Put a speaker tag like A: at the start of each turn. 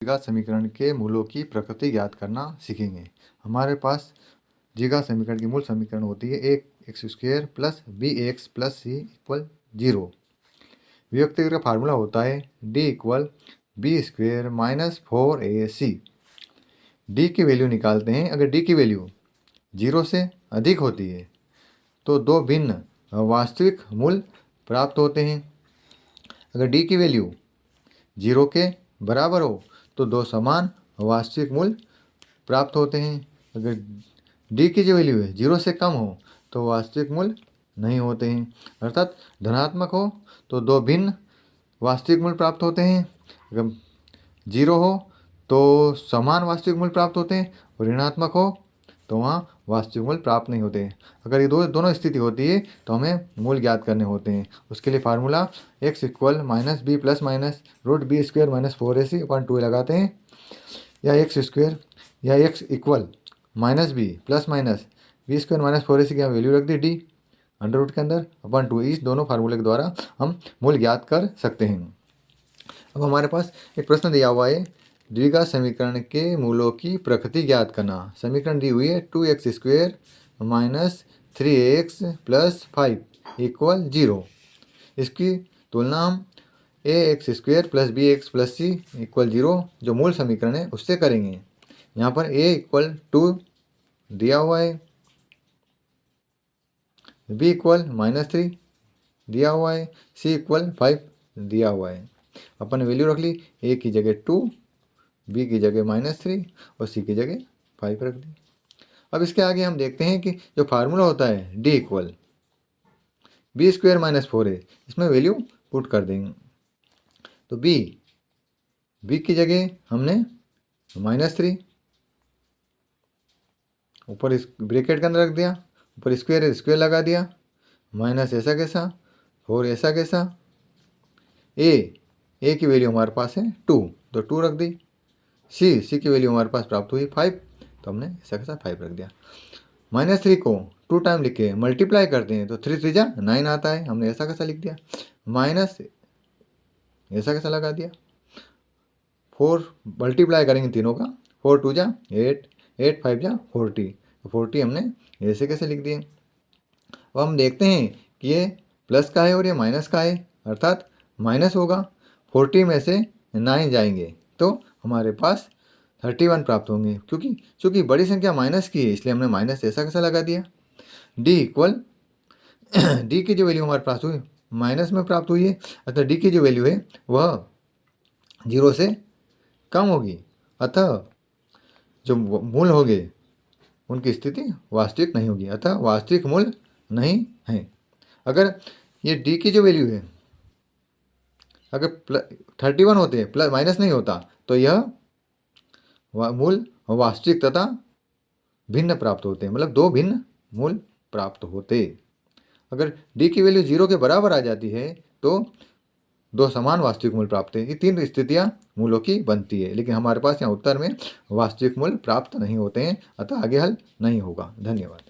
A: द्विघात समीकरण के मूलों की प्रकृति ज्ञात करना सीखेंगे। हमारे पास द्विघात समीकरण की मूल समीकरण होती है ax² plus bx plus c equal 0। विभक्ति का फार्मूला होता है d equal b² minus 4ac। d की वैल्यू निकालते हैं। अगर d की वैल्यू 0 से अधिक होती है तो दो भिन्न वास्तविक मूल प्राप्त होते हैं। अगर d की वैल्यू 0 के बराबर हो तो दो समान वास्तविक मूल प्राप्त होते हैं। अगर d की जो वैल्यू है 0 से कम हो तो वास्तविक मूल नहीं होते हैं। अर्थात धनात्मक हो तो दो भिन्न वास्तविक मूल प्राप्त होते हैं। अगर 0 हो तो समान वास्तविक मूल प्राप्त होते हैं और ऋणात्मक हो तो वहाँ वास्तविक मूल प्राप्त नहीं होते। अगर ये दोनों स्थिति होती है तो हमें मूल ज्ञात करने होते हैं। उसके लिए formula x equal minus B plus minus √b² minus 4ac upon 2 लगाते हैं, या x² या x equal minus B plus minus b² minus 4ac की वैल्यू रख दी d अंडर रूट के अंदर अपॉन 2। इस दोनों फार्मूले के द्वारा हम मूल ज्ञात कर सकते हैं। अब हमारे पास एक प्रश्न दिया हुआ है, द्विघात समीकरण के मूलों की प्रकृति ज्ञात करना। समीकरण दी हुई है 2x² minus 3x plus 5 equal 0। इसकी तुलना हम ax² plus bx plus c equal 0 जो मूल समीकरण है उससे करेंगे। यहाँ पर a इक्वल 2 दिया हुआ है, b इक्वल माइनस 3 दिया हुआ है, c इक्वल 5 दिया हुआ है। अपन वैल्यू रख ली, a की जगह 2, b की जगह माइनस 3 और c की जगह 5 रख दी। अब इसके आगे हम देखते हैं कि जो फार्मूला होता है d equal b² minus 4a, इसमें वैल्यू पुट कर देंगे। तो b की जगह हमने माइनस 3 ऊपर इस ब्रैकेट के अंदर रख दिया, ऊपर स्क्वायर लगा दिया, माइनस ऐसा कैसा 4 ऐसा कैसा। a की वैल्यू हमारे पास है 2 तो 2 रख दी। c की वैल्यू हमारे पास प्राप्त हुई 5 तो हमने ऐसा कैसा 5 रख दिया। माइनस 3 को 2 टाइम लिख के मल्टीप्लाई करते हैं तो 3 3 जा 9 आता है, हमने ऐसा कैसा लिख दिया। माइनस ऐसा कैसा लगा दिया। 4 मल्टीप्लाई करेंगे तीनों का, 4 2 जा 8, 8 5 जा 40, 40 हमने ऐसे कैसे लिख दिए। अब हम देखते हैं कि ये प्लस का है और ये माइनस का है, अर्थात माइनस होगा। 40 में से 9 जाएंगे तो हमारे पास 31 प्राप्त होंगे। क्योंकि बड़ी संख्या माइनस की है इसलिए हमने माइनस ऐसा कैसा लगा दिया। d इक्वल d की जो वैल्यू हमारे पास हुई माइनस में प्राप्त हुई है, अतः d की जो वैल्यू है वह 0 से कम होगी, अतः जो मूल होंगे उनकी स्थिति वास्तविक नहीं होगी, अतः वास्तविक मूल नहीं है। अगर ये d की जो वैल्यू है अगर 31 होते प्लस माइनस नहीं होता तो यह मूल वास्तविक तथा भिन्न प्राप्त होते हैं, मतलब दो भिन्न मूल प्राप्त होते। अगर d की वैल्यू 0 के बराबर आ जाती है तो दो समान वास्तविक मूल प्राप्त है। ये 3 स्थितियां मूलों की बनती है, लेकिन हमारे पास यहाँ उत्तर में वास्तविक मूल प्राप्त नहीं होते हैं, अतः आगे हल नहीं होगा। धन्यवाद।